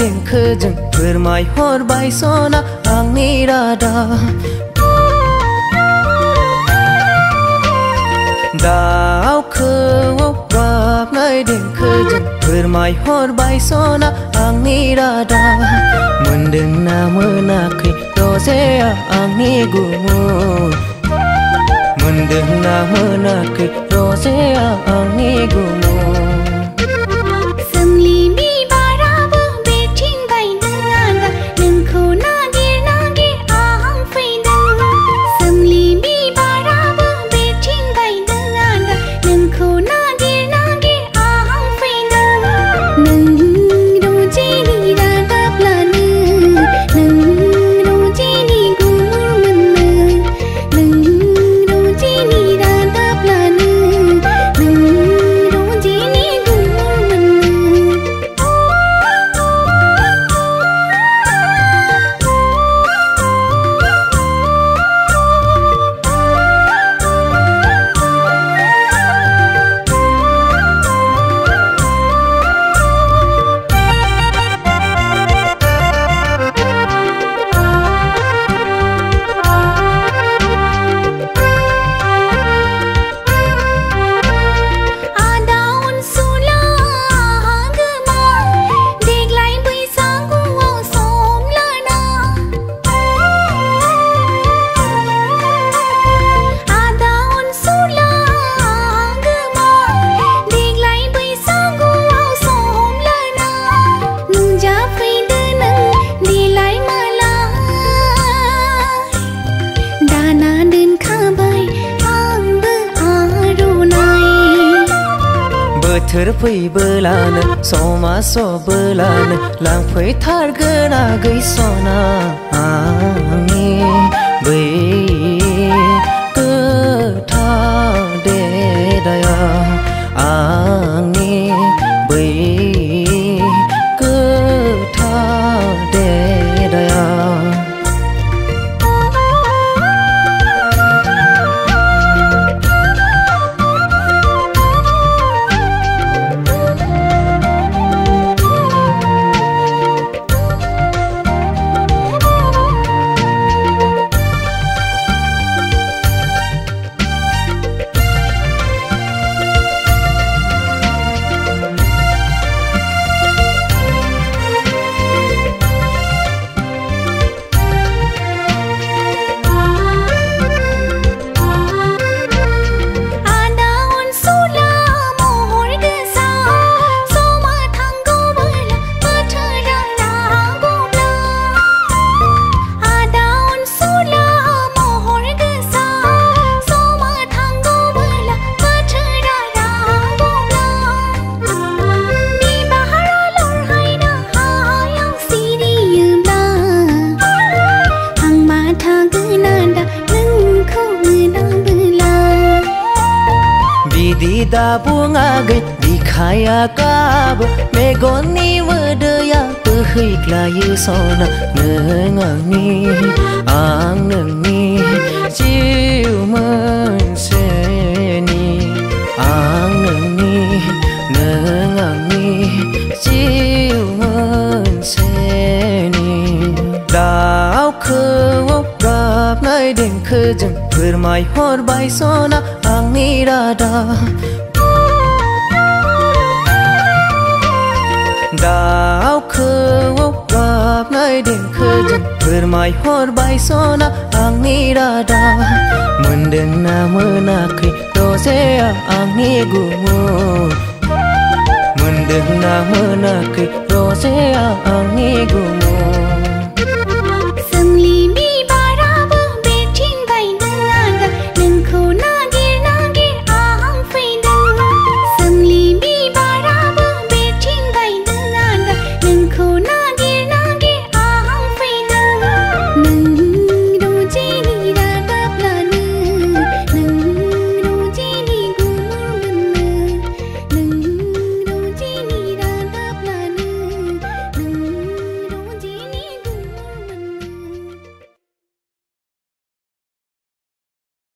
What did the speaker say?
देंखोजों फोरमायहरबाय सना आंनि रादाब दाउ खौवौ गाबनाय देंखोजों फोरमायहरबाय सना आंनि रादाब मोनदोंना मोनाखै रजेया आंनि गुमुर मोनदोंना मोनाखै रजेया आंनि गुमुर बोथोर फैबोलानो समा सबोलानो लांफैथारगोन आगै सना आंनि बै गोथार देराया आंनि बै गोथार देराया दा बुङागै बिखाया गाबो मेगननि मोदैया बोहैग्लायो सना नों आंनि आं नोंनि जिउ मोनसेनि आं नोंनि नों आंनि जिउ मोनसेनि दाउ खौवौ गाबनाय देंखोजों फोरमायहरबाय सना आंनि रादाब दाउ खौवौ गाबनाय देंखोजों फोरमायहरबाय सना आंनि रादाब मोनदोंना मोनाखै रजेया आंनि गुमुर मोनदोंना मोनाखै रजेया आंनि गुमुर